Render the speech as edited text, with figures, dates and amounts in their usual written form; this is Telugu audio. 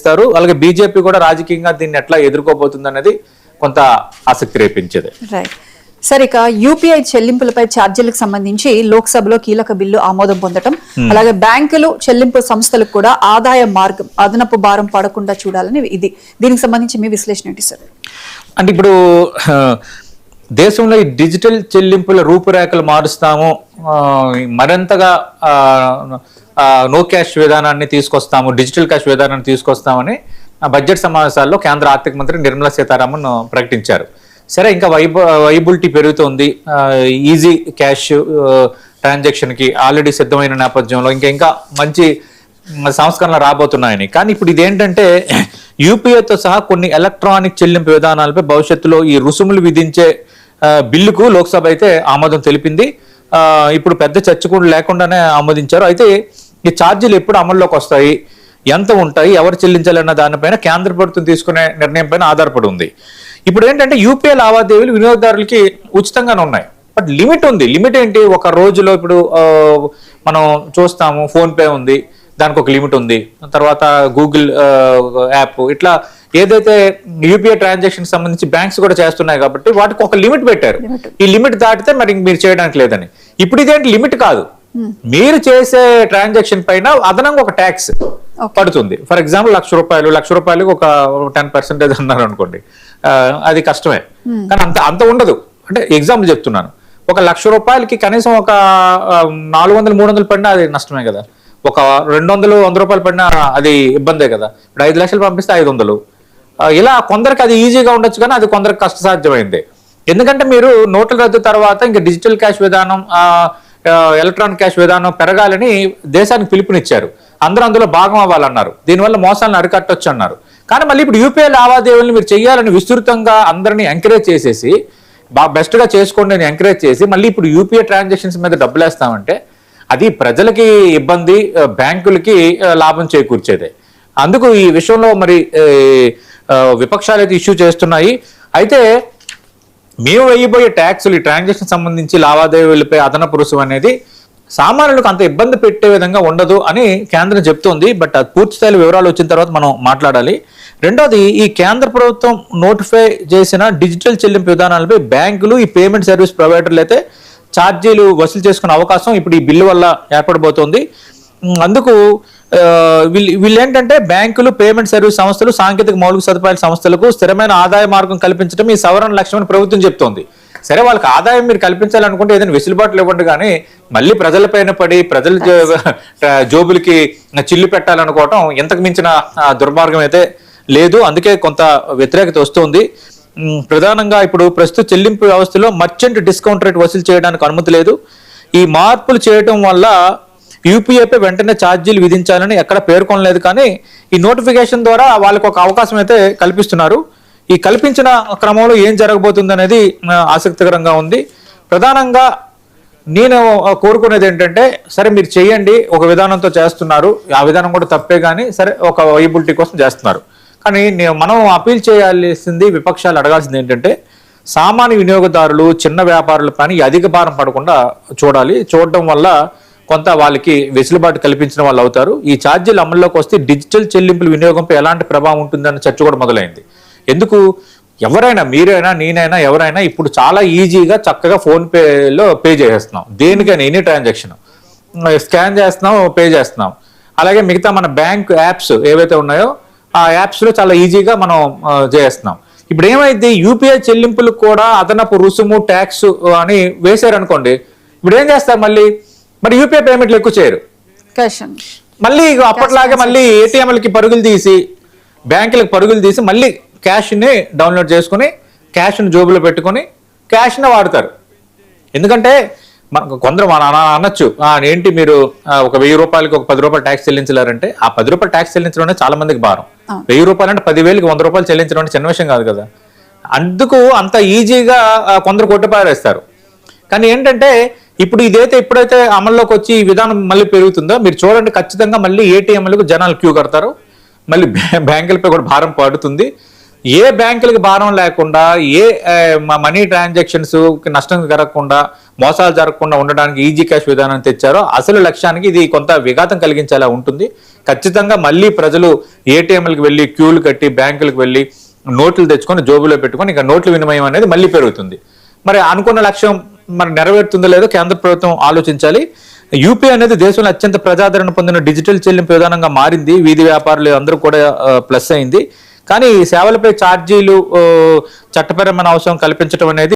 చేస్తారు. అలాగే బీజేపీ కూడా రాజకీయంగా దీన్ని ఎట్లా ఎదుర్కోబోతుంది అనేది కొంత ఆసక్తి రేపించేది. రైట్ సార్, ఇక యూపీఐ చెల్లింపులపై ఛార్జీలకు సంబంధించి లోక్సభలో కీలక బిల్లు ఆమోదం పొందడం, అలాగే బ్యాంకులు చెల్లింపు సంస్థలకు కూడా ఆదాయ మార్గం, అదనపు భారం పడకుండా చూడాలని ఇది. దీనికి సంబంధించి మీ విశ్లేషణ ఏంటి సార్? అంటే ఇప్పుడు దేశంలో ఈ డిజిటల్ చెల్లింపుల రూపురేఖలు మారుస్తాము, మరింతగా నో క్యాష్ విధానాన్ని తీసుకొస్తాము, డిజిటల్ క్యాష్ విధానాన్ని తీసుకొస్తామని బడ్జెట్ సమావేశాల్లో కేంద్ర ఆర్థిక మంత్రి నిర్మలా సీతారామన్ ప్రకటించారు. సరే, ఇంకా వైబిలిటీ పెరుగుతుంది, ఈజీ క్యాష్ ట్రాన్సాక్షన్కి ఆల్రెడీ సిద్ధమైన నేపథ్యంలో ఇంకా మంచి సంస్కరణలు రాబోతున్నాయని. కానీ ఇప్పుడు ఇదేంటంటే యూపీఐతో సహా కొన్ని ఎలక్ట్రానిక్ చెల్లింపు విధానాలపై భవిష్యత్తులో ఈ రుసుములు విధించే బిల్లుకు లోక్సభ అయితే ఆమోదం తెలిపింది. ఇప్పుడు పెద్ద చర్చ కూడా లేకుండానే ఆమోదించారు. అయితే ఈ ఛార్జీలు ఎప్పుడు అమల్లోకి వస్తాయి, ఎంత ఉంటాయి, ఎవరు చెల్లించాలన్న దానిపైన కేంద్ర ప్రభుత్వం తీసుకునే నిర్ణయం పైన ఆధారపడి ఉంది. ఇప్పుడు ఏంటంటే యూపీఐ లావాదేవీలు వినియోగదారులకి ఉచితంగానే ఉన్నాయి, బట్ లిమిట్ ఉంది. లిమిట్ ఏంటి? ఒక రోజులో ఇప్పుడు మనం చూస్తాము ఫోన్పే ఉంది, దానికి ఒక లిమిట్ ఉంది. తర్వాత గూగుల్ యాప్, ఇట్లా ఏదైతే యూపీఐ ట్రాన్సాక్షన్ సంబంధించి బ్యాంక్స్ కూడా చేస్తున్నాయి కాబట్టి వాటికి ఒక లిమిట్ పెట్టారు. ఈ లిమిట్ దాటితే మరి మీరు చేయడానికి లేదని. ఇప్పుడు ఇదేంటి లిమిట్ కాదు, మీరు చేసే ట్రాన్సాక్షన్ పైన అదనంగా ఒక ట్యాక్స్ పడుతుంది. ఫర్ ఎగ్జాంపుల్ ₹1,00,000 ఒక 10% అన్నారు అనుకోండి, అది కష్టమే. కానీ అంత ఉండదు. అంటే ఎగ్జాంపుల్ చెప్తున్నాను, ఒక ₹1,00,000 కనీసం ఒక 400-300 పడినా అది నష్టమే కదా. ఒక 200-100 పడినా అది ఇబ్బందే కదా. ఇప్పుడు 5 లక్షలు పంపిస్తే 500. ఇలా కొందరికి అది ఈజీగా ఉండొచ్చు, కానీ అది కొందరికి కష్టసాధ్యమైంది. ఎందుకంటే మీరు నోట్ల రద్దు తర్వాత ఇంకా డిజిటల్ క్యాష్ విధానం, ఎలక్ట్రానిక్ క్యాష్ విధానం పెరగాలని దేశానికి పిలుపునిచ్చారు. అందరూ అందులో భాగం అవ్వాలన్నారు. దీనివల్ల మోసాలను అరికట్టొచ్చు అన్నారు. కానీ మళ్ళీ ఇప్పుడు యూపీఐ లావాదేవీలను మీరు చేయాలని విస్తృతంగా అందరినీ ఎంకరేజ్ చేసేసి, బెస్ట్గా చేసుకోండి అని ఎంకరేజ్ చేసి, మళ్ళీ ఇప్పుడు యూపీఐ ట్రాన్సాక్షన్స్ మీద డబ్బులు వేస్తామంటే అది ప్రజలకి ఇబ్బంది, బ్యాంకులకి లాభం చేకూర్చేదే. అందుకు ఈ విషయంలో మరి విపక్షాలు అయితే ఇష్యూ చేస్తున్నాయి. అయితే మేము వేయబోయే ట్యాక్సులు, ఈ ట్రాన్సాక్షన్ సంబంధించి లావాదేవీలపై అదనపు రుసుము అనేది సామాన్యులకు అంత ఇబ్బంది పెట్టే విధంగా ఉండదు అని కేంద్రం చెప్తోంది. బట్ అది పూర్తి స్థాయిలో వివరాలు వచ్చిన తర్వాత మనం మాట్లాడాలి. రెండోది, ఈ కేంద్ర ప్రభుత్వం నోటిఫై చేసిన డిజిటల్ చెల్లింపు విధానాలపై బ్యాంకులు, ఈ పేమెంట్ సర్వీస్ ప్రొవైడర్లు అయితే ఛార్జీలు వసూలు చేసుకునే అవకాశం ఇప్పుడు ఈ బిల్లు వల్ల ఏర్పడబోతోంది. అందుకు వీళ్ళు ఏంటంటే బ్యాంకులు, పేమెంట్ సర్వీస్ సంస్థలు, సాంకేతిక మౌలిక సదుపాయాల సంస్థలకు స్థిరమైన ఆదాయ మార్గం కల్పించడం ఈ సవరణ లక్ష్యమని ప్రభుత్వం చెప్తోంది. సరే, వాళ్ళకి ఆదాయం మీరు కల్పించాలనుకుంటే ఏదైనా వెసులుబాట్లు ఇవ్వండి, కానీ మళ్ళీ ప్రజలపైన పడి ప్రజల జోబులకి చిల్లు పెట్టాలనుకోవటం ఇంతకు మించిన దుర్మార్గం అయితే లేదు. అందుకే కొంత వ్యతిరేకత వస్తుంది. ప్రధానంగా ఇప్పుడు ప్రస్తుత చెల్లింపు వ్యవస్థలో మర్చెంట్ డిస్కౌంట్ రేట్ వసూలు చేయడానికి అనుమతి లేదు. ఈ మార్పులు చేయడం వల్ల యూపీఐపై వెంటనే ఛార్జీలు విధించాలని ఎక్కడ పేర్కొనలేదు, కానీ ఈ నోటిఫికేషన్ ద్వారా వాళ్ళకి ఒక అవకాశం అయితే కల్పిస్తున్నారు. ఈ కల్పించిన క్రమంలో ఏం జరగబోతుంది అనేది ఆసక్తికరంగా ఉంది. ప్రధానంగా నేను కోరుకునేది ఏంటంటే, సరే మీరు చేయండి, ఒక విధానంతో చేస్తున్నారు, ఆ విధానం కూడా తప్పే, కానీ సరే ఒక వైబిలిటీ కోసం చేస్తున్నారు. కానీ మనం అపీల్ చేయాల్సింది, విపక్షాలు అడగాల్సింది ఏంటంటే, సామాన్య వినియోగదారులు, చిన్న వ్యాపారుల పని అధిక భారం పడకుండా చూడాలి. చూడడం వల్ల కొంత వాళ్ళకి వెసులుబాటు కల్పించిన వాళ్ళు అవుతారు. ఈ ఛార్జీలు అమల్లోకి వస్తే డిజిటల్ చెల్లింపుల వినియోగంపై ఎలాంటి ప్రభావం ఉంటుందన్న చర్చ కూడా మొదలైంది. ఎందుకు, ఎవరైనా, మీరైనా, నేనైనా, ఎవరైనా ఇప్పుడు చాలా ఈజీగా చక్కగా ఫోన్పేలో పే చేసేస్తున్నాం. దేనికైనా ఎనీ ట్రాన్సాక్షన్ స్కాన్ చేస్తున్నాం, పే చేస్తున్నాం. అలాగే మిగతా మన బ్యాంక్ యాప్స్ ఏవైతే ఉన్నాయో ఆ యాప్స్లో చాలా ఈజీగా మనం చేస్తున్నాం. ఇప్పుడు ఏమైంది, యూపీఐ చెల్లింపులకు కూడా అదనపు రుసుము, ట్యాక్స్ అని వేశారనుకోండి, ఇప్పుడు ఏం చేస్తారు, మరి యూపీఐ పేమెంట్లు ఎక్కువ చేయరు. మళ్ళీ అప్పట్లాగే మళ్ళీ ఏటీఎంలకి పరుగులు తీసి, బ్యాంకులకు పరుగులు తీసి మళ్ళీ క్యాష్ని డౌన్లోడ్ చేసుకుని, క్యాష్ని జోబులో పెట్టుకొని క్యాష్ని వాడతారు. ఎందుకంటే కొందరు అనొచ్చు, ఏంటి మీరు ఒక ₹1000 ఒక ₹10 ట్యాక్స్ చెల్లించలేరంటే, ఆ ₹10 ట్యాక్స్ చెల్లించడం చాలా మందికి భారం. ₹1000 అంటే 10,000కి ₹100 చెల్లించడం అంటే చిన్న విషయం కాదు కదా. అందుకు అంత ఈజీగా కొందరు కొట్టిపారేస్తారు. కానీ ఏంటంటే ఇప్పుడు ఇప్పుడైతే అమల్లోకి వచ్చి ఈ విధానం మళ్ళీ పెరుగుతుందో మీరు చూడండి, ఖచ్చితంగా మళ్ళీ ఏటీఎంలకు జనాలు క్యూ కడతారు, మళ్ళీ బ్యాంకులపై కూడా భారం పడుతుంది. ఏ బ్యాంకులకి భారం లేకుండా, ఏ మనీ ట్రాన్సాక్షన్స్ నష్టం జరగకుండా, మోసాలు జరగకుండా ఉండడానికి ఈజీ క్యాష్ విధానం తెచ్చారో అసలు లక్ష్యానికి ఇది కొంత విఘాతం కలిగించేలా ఉంటుంది. ఖచ్చితంగా మళ్ళీ ప్రజలు ఏటీఎంలకు వెళ్ళి క్యూలు కట్టి బ్యాంకులకు వెళ్ళి నోట్లు తెచ్చుకొని జోబులో పెట్టుకొని ఇంకా నోట్ల వినిమయం అనేది మళ్ళీ పెరుగుతుంది. మరి అనుకున్న లక్ష్యం మరి నెరవేరుతుందో లేదో కేంద్ర ప్రభుత్వం ఆలోచించాలి. యూపీఐ అనేది దేశంలో అత్యంత ప్రజాదరణ పొందిన డిజిటల్ చెల్లింపు విధానంగా మారింది. వీధి వ్యాపారులు అందరూ కూడా ప్లస్ అయింది. కానీ సేవలపై ఛార్జీలు చట్టపరమైన అవసరం కల్పించడం అనేది